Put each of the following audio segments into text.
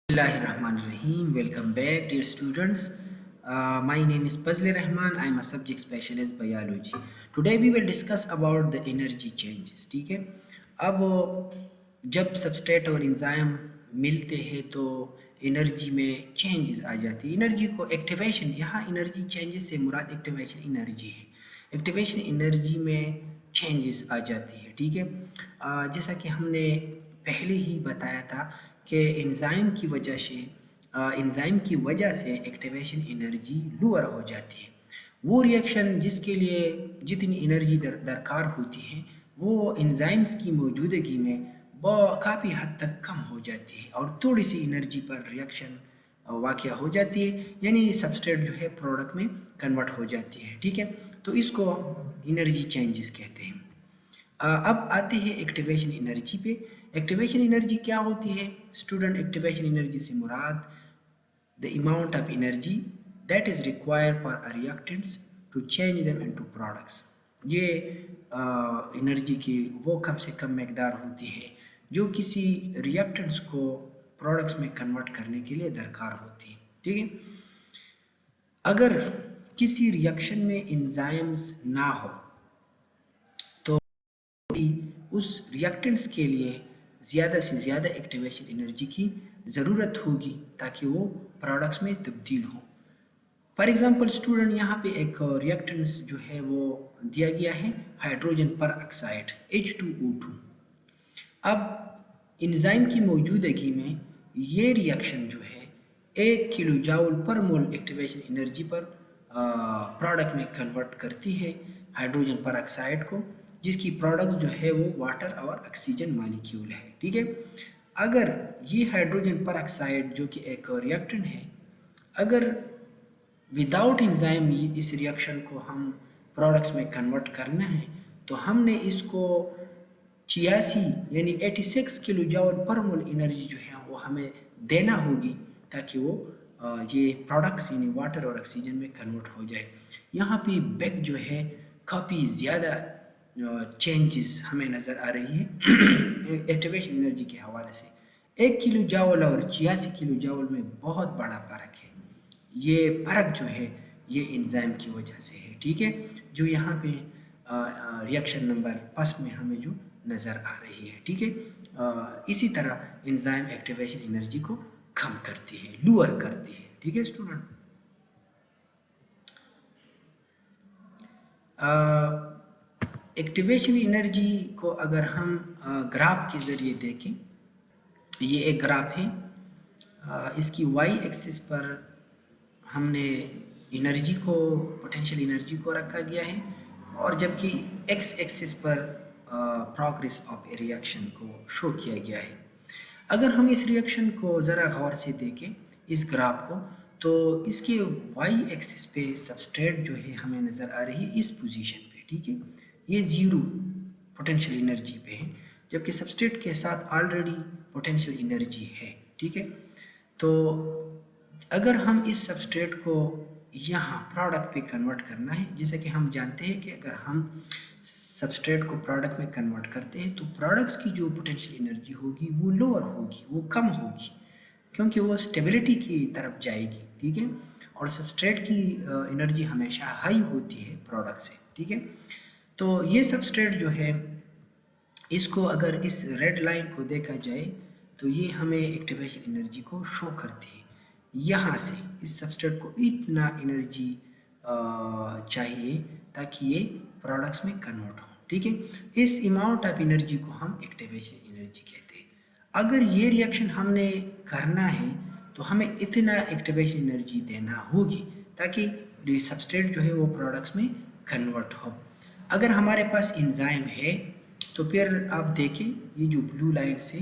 Bismillahirrahmanirrahim. Welcome back, dear students. My name is Fazli Rahman. I am a subject specialist biology. Today we will discuss about the energy changes. ठीक है. अब जब substrate और enzyme मिलते हैं तो energy में चेंजेस आ जाती है. एनर्जी को एक्टिवेशन, यहाँ एनर्जी चेंजेस से मुराद एक्टिवेशन एनर्जी है. एक्टिवेशन एनर्जी में चेंजेस आ जाती है. ठीक है. जैसा कि हमने पहले ही बताया था कि एंजाइम की वजह से एक्टिवेशन एनर्जी लोअर हो जाती है. वो रिएक्शन जिसके लिए जितनी एनर्जी दरकार होती है वो एंजाइम्स की मौजूदगी में काफ़ी हद तक कम हो जाती है और थोड़ी सी एनर्जी पर रिएक्शन वाक़या हो जाती है, यानी सबस्ट्रेट जो है प्रोडक्ट में कन्वर्ट हो जाती है. ठीक है. तो इसको एनर्जी चेंजेस कहते हैं. अब आते हैं एक्टिवेशन एनर्जी पे. एक्टिवेशन एनर्जी क्या होती है स्टूडेंट? एक्टिवेशन एनर्जी से मुराद the amount of energy that is required for a reactants to change them into products. ये एनर्जी की वो कम से कम मकदार होती है जो किसी रिएक्टेंट्स को प्रोडक्ट्स में कन्वर्ट करने के लिए दरकार होती है. ठीक है. अगर किसी रिएक्शन में एंजाइम्स ना हो तो उस रिएक्टेंट्स के लिए ज़्यादा से ज़्यादा एक्टिवेशन एनर्जी की ज़रूरत होगी ताकि वो प्रोडक्ट्स में तब्दील हो. फॉर एग्ज़ाम्पल स्टूडेंट, यहाँ पे एक रिएक्टेंट्स जो है वो दिया गया है हाइड्रोजन पर ऑक्साइड H2O2. अब एंजाइम की मौजूदगी में ये रिएक्शन जो है 1 किलो जूल पर मोल एक्टिवेशन एनर्जी पर प्रोडक्ट में कन्वर्ट करती है हाइड्रोजन पर ऑक्साइड को, जिसकी प्रोडक्ट जो है वो वाटर और ऑक्सीजन मॉलिक्यूल है. ठीक है. अगर ये हाइड्रोजन पर ऑक्साइड जो कि एक रिएक्टेंट है, अगर विदाउट एंजाइम इस रिएक्शन को हम प्रोडक्ट्स में कन्वर्ट करना है तो हमने इसको 86 यानी 86 किलो जूल पर मोल एनर्जी जो है वो हमें देना होगी ताकि वो ये प्रोडक्ट्स यानी वाटर और ऑक्सीजन में कन्वर्ट हो जाए. यहाँ पे बैक जो है काफ़ी ज़्यादा चेंजेस हमें नज़र आ रही है एक्टिवेशन एनर्जी के हवाले से. 1 किलो जूल और 86 किलो जूल में बहुत बड़ा फ़र्क है. ये फ़र्क जो है ये एंजाइम की वजह से है. ठीक है. जो यहाँ पे रिएक्शन नंबर फर्स्ट में हमें जो नज़र आ रही है. ठीक है. इसी तरह एंजाइम एक्टिवेशन एनर्जी को कम करती है, लोअर करती है. ठीक है स्टूडेंट. एक्टिवेशन एनर्जी को अगर हम ग्राफ के ज़रिए देखें, ये एक ग्राफ है. इसकी वाई एक्सिस पर हमने एनर्जी को, पोटेंशियल एनर्जी को रखा गया है और जबकि एक्स एक्सिस पर प्रोग्रेस ऑफ ए रिएक्शन को शो किया गया है. अगर हम इस रिएक्शन को ज़रा गौर से देखें इस ग्राफ को, तो इसके वाई एक्सिस पे सबस्ट्रेट जो है हमें नज़र आ रही है इस पोजीशन पे. ठीक है. ये ज़ीरो पोटेंशियल एनर्जी पे है जबकि सबस्ट्रेट के साथ ऑलरेडी पोटेंशियल एनर्जी है. ठीक है. तो अगर हम इस सबस्ट्रेट को यहाँ प्रोडक्ट पे कन्वर्ट करना है, जैसे कि हम जानते हैं कि अगर हम सबस्ट्रेट को प्रोडक्ट में कन्वर्ट करते हैं तो प्रोडक्ट्स की जो पोटेंशियल एनर्जी होगी वो लोअर होगी, वो कम होगी क्योंकि वो स्टेबिलिटी की तरफ जाएगी. ठीक है. और सबस्ट्रेट की एनर्जी हमेशा हाई होती है प्रोडक्ट से. ठीक है. तो ये सबस्ट्रेट जो है इसको अगर इस रेड लाइन को देखा जाए तो ये हमें एक्टिवेशन एनर्जी को शो करती है. यहाँ से इस सबस्ट्रेट को इतना एनर्जी चाहिए ताकि ये प्रोडक्ट्स में कन्वर्ट हो. ठीक है. इस अमाउंट ऑफ एनर्जी को हम एक्टिवेशन एनर्जी कहते हैं. अगर ये रिएक्शन हमने करना है तो हमें इतना एक्टिवेशन एनर्जी देना होगी ताकि सबस्ट्रेट जो है वो प्रोडक्ट्स में कन्वर्ट हो. अगर हमारे पास एंजाइम है तो फिर आप देखें ये जो ब्लू लाइन से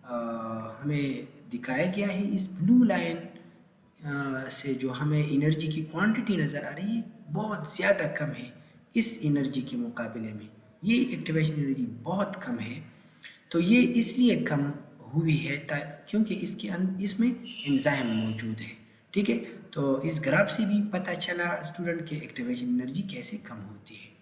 हमें दिखाया गया है, इस ब्लू लाइन से जो हमें एनर्जी की क्वांटिटी नज़र आ रही है बहुत ज़्यादा कम है इस एनर्जी के मुकाबले में. ये एक्टिवेशन एनर्जी बहुत कम है. तो ये इसलिए कम हुई है क्योंकि इसमें एंजाइम मौजूद है. ठीक है. तो इस ग्राफ से भी पता चला स्टूडेंट के एक्टिवेशन एनर्जी कैसे कम होती है.